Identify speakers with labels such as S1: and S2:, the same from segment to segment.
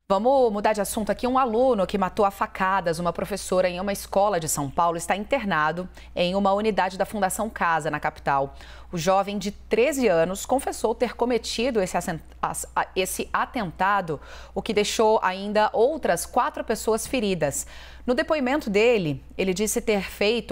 S1: Vamos mudar de assunto aqui. Um aluno que matou a facadas uma professora em uma escola de São Paulo está internado em uma unidade da Fundação Casa, na capital. O jovem de 13 anos confessou ter cometido esse atentado, o que deixou ainda outras 4 pessoas feridas. No depoimento dele, ele disse ter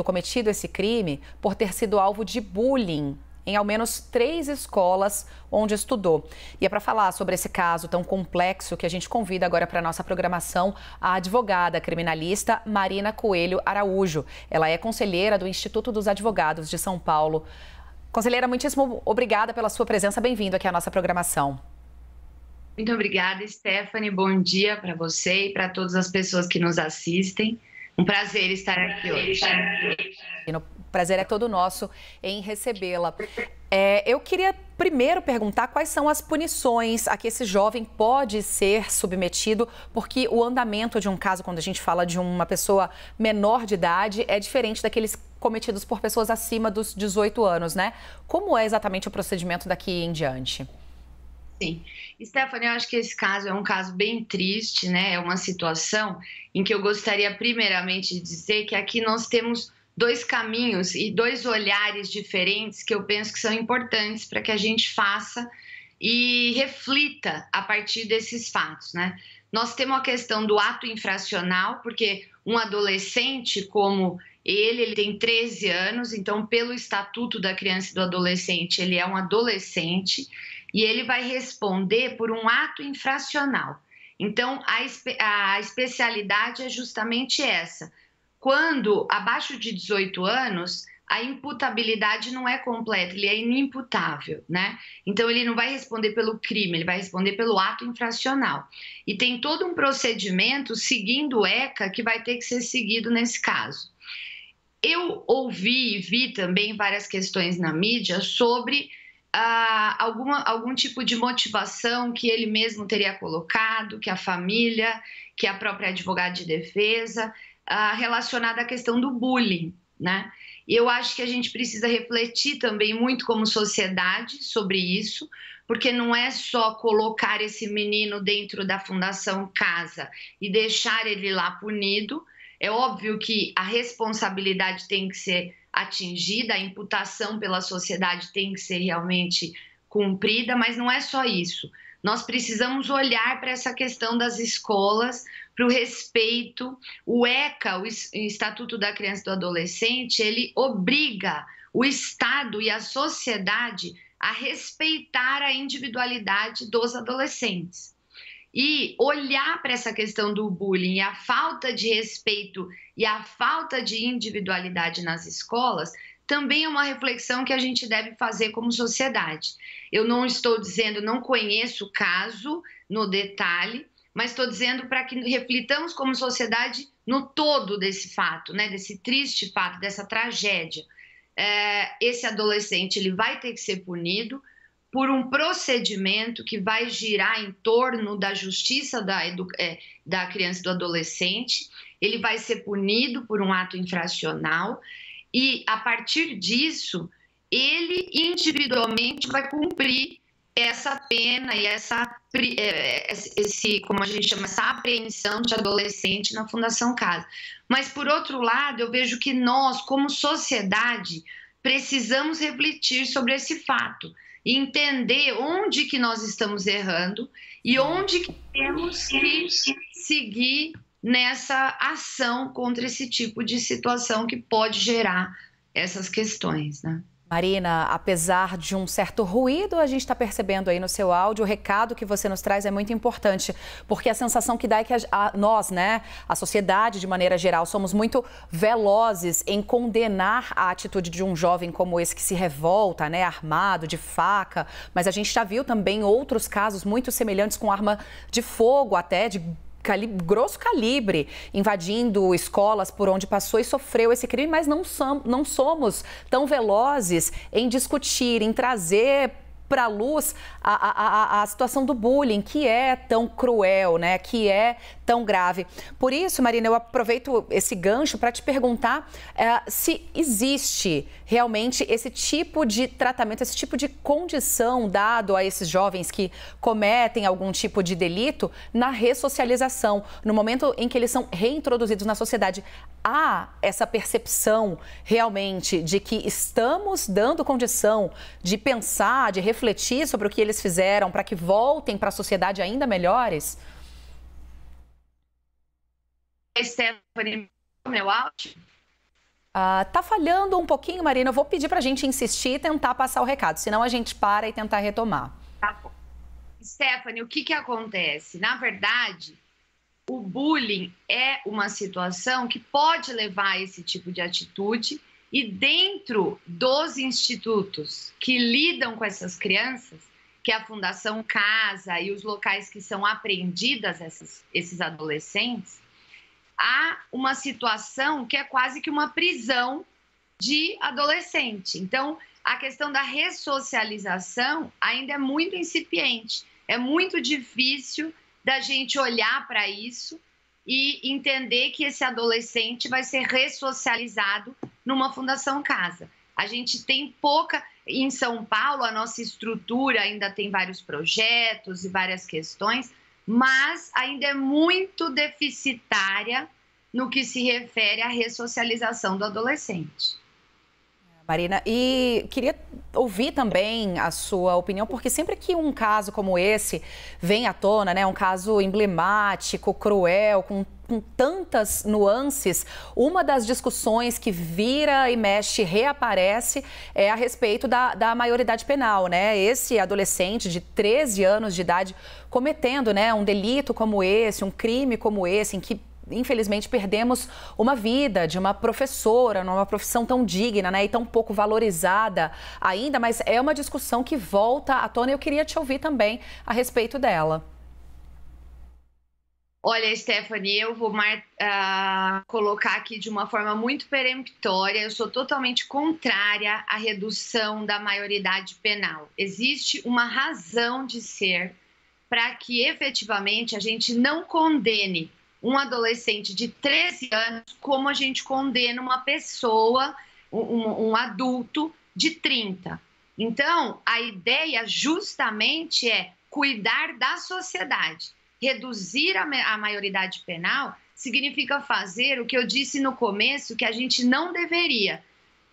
S1: cometido esse crime por ter sido alvo de bullying em ao menos 3 escolas onde estudou. E é para falar sobre esse caso tão complexo que a gente convida agora para a nossa programação a advogada criminalista Marina Coelho Araújo. Ela é conselheira do Instituto dos Advogados de São Paulo. Conselheira, muitíssimo obrigada pela sua presença. Bem-vindo aqui à nossa programação.
S2: Muito obrigada, Stephanie. Bom dia para você e para todas as pessoas que nos assistem. Um prazer estar aqui hoje.
S1: O prazer é todo nosso em recebê-la. Eu queria primeiro perguntar quais são as punições a que esse jovem pode ser submetido, porque o andamento de um caso, quando a gente fala de uma pessoa menor de idade, é diferente daqueles cometidos por pessoas acima dos 18 anos, né? Como é exatamente o procedimento daqui em diante?
S2: Sim. Stephanie, eu acho que esse caso é um caso bem triste, né? É uma situação em que eu gostaria primeiramente de dizer que aqui nós temos 2 caminhos e 2 olhares diferentes que eu penso que são importantes para que a gente faça e reflita a partir desses fatos, né? Nós temos a questão do ato infracional, porque um adolescente como ele tem 13 anos, então pelo Estatuto da Criança e do Adolescente, ele é um adolescente e ele vai responder por um ato infracional. Então, a especialidade é justamente essa. Quando abaixo de 18 anos, a imputabilidade não é completa, ele é inimputável, né? Então, ele não vai responder pelo crime, ele vai responder pelo ato infracional. E tem todo um procedimento seguindo o ECA que vai ter que ser seguido nesse caso. Eu ouvi e vi também várias questões na mídia sobre algum tipo de motivação que ele mesmo teria colocado, que a família, que a própria advogada de defesa, relacionada à questão do bullying, né? E eu acho que a gente precisa refletir também muito como sociedade sobre isso, porque não é só colocar esse menino dentro da Fundação Casa e deixar ele lá punido. É óbvio que a responsabilidade tem que ser atingida, a imputação pela sociedade tem que ser realmente cumprida, mas não é só isso. Nós precisamos olhar para essa questão das escolas, para o respeito. O ECA, o Estatuto da Criança e do Adolescente, ele obriga o Estado e a sociedade a respeitar a individualidade dos adolescentes. E olhar para essa questão do bullying e a falta de respeito e a falta de individualidade nas escolas também é uma reflexão que a gente deve fazer como sociedade. Eu não estou dizendo, não conheço o caso no detalhe, mas estou dizendo para que reflitamos como sociedade no todo desse fato, né, desse triste fato, dessa tragédia. Esse adolescente ele vai ter que ser punido por um procedimento que vai girar em torno da justiça da criança e do adolescente. Ele vai ser punido por um ato infracional e, a partir disso, ele individualmente vai cumprir essa pena e como a gente chama, essa apreensão de adolescente na Fundação Casa. Mas, por outro lado, eu vejo que nós, como sociedade, precisamos refletir sobre esse fato e entender onde que nós estamos errando e onde que temos que seguir nessa ação contra esse tipo de situação que pode gerar essas questões, né?
S1: Marina, apesar de um certo ruído, a gente está percebendo aí no seu áudio, o recado que você nos traz é muito importante, porque a sensação que dá é que nós, né, a sociedade de maneira geral, somos muito velozes em condenar a atitude de um jovem como esse que se revolta, né, armado, de faca, mas a gente já viu também outros casos muito semelhantes com arma de fogo, até de grosso calibre, invadindo escolas por onde passou e sofreu esse crime, mas não somos tão velozes em discutir, em trazer para a luz a situação do bullying, que é tão cruel, né? Que é tão grave. Por isso, Marina, eu aproveito esse gancho para te perguntar se existe realmente esse tipo de tratamento, esse tipo de condição dado a esses jovens que cometem algum tipo de delito na ressocialização, no momento em que eles são reintroduzidos na sociedade. Há essa percepção realmente de que estamos dando condição de pensar, de refletir sobre o que eles fizeram para que voltem para a sociedade ainda melhores?
S2: Stephanie, meu áudio?
S1: Tá falhando um pouquinho, Marina. Eu vou pedir para a gente insistir e tentar passar o recado, senão a gente para e tentar retomar.
S2: Tá bom. Stephanie, o que acontece? Na verdade, o bullying é uma situação que pode levar a esse tipo de atitude, e dentro dos institutos que lidam com essas crianças, que é a Fundação Casa e os locais que são apreendidas esses adolescentes, há uma situação que é quase que uma prisão de adolescente. Então, a questão da ressocialização ainda é muito incipiente. É muito difícil da gente olhar para isso e entender que esse adolescente vai ser ressocializado numa Fundação Casa. A gente tem pouca... Em São Paulo, a nossa estrutura ainda tem vários projetos e várias questões, mas ainda é muito deficitária no que se refere à ressocialização do adolescente.
S1: Marina, e queria ouvir também a sua opinião, porque sempre que um caso como esse vem à tona, né, um caso emblemático, cruel, com tantas nuances, uma das discussões que vira e mexe, reaparece, é a respeito da maioridade penal, né? Esse adolescente de 13 anos de idade cometendo, né, um delito como esse, um crime como esse, em que infelizmente perdemos uma vida de uma professora, numa profissão tão digna, né, e tão pouco valorizada ainda, mas é uma discussão que volta à tona e eu queria te ouvir também a respeito dela.
S2: Olha, Stephanie, eu vou colocar aqui de uma forma muito peremptória. Eu sou totalmente contrária à redução da maioridade penal. Existe uma razão de ser para que efetivamente a gente não condene um adolescente de 13 anos como a gente condena uma pessoa, um adulto de 30. Então, a ideia justamente é cuidar da sociedade. Reduzir a maioridade penal significa fazer o que eu disse no começo, que a gente não deveria.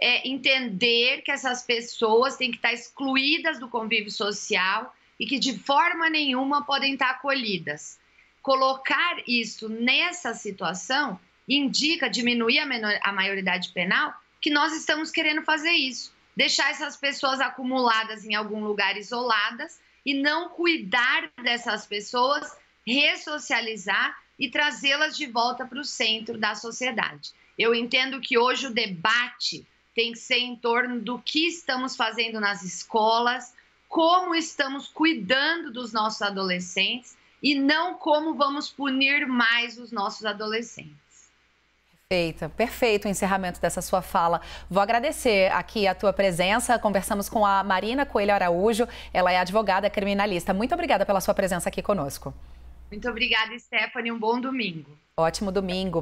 S2: É entender que essas pessoas têm que estar excluídas do convívio social e que de forma nenhuma podem estar acolhidas. Colocar isso nessa situação indica diminuir a maioridade penal, que nós estamos querendo fazer isso. Deixar essas pessoas acumuladas em algum lugar isoladas e não cuidar dessas pessoas, ressocializar e trazê-las de volta para o centro da sociedade. Eu entendo que hoje o debate tem que ser em torno do que estamos fazendo nas escolas, como estamos cuidando dos nossos adolescentes e não como vamos punir mais os nossos adolescentes.
S1: Perfeito o encerramento dessa sua fala. Vou agradecer aqui a tua presença. Conversamos com a Marina Coelho Araújo, ela é advogada criminalista. Muito obrigada pela sua presença aqui conosco.
S2: Muito obrigada, Stephanie. Um bom domingo.
S1: Ótimo domingo.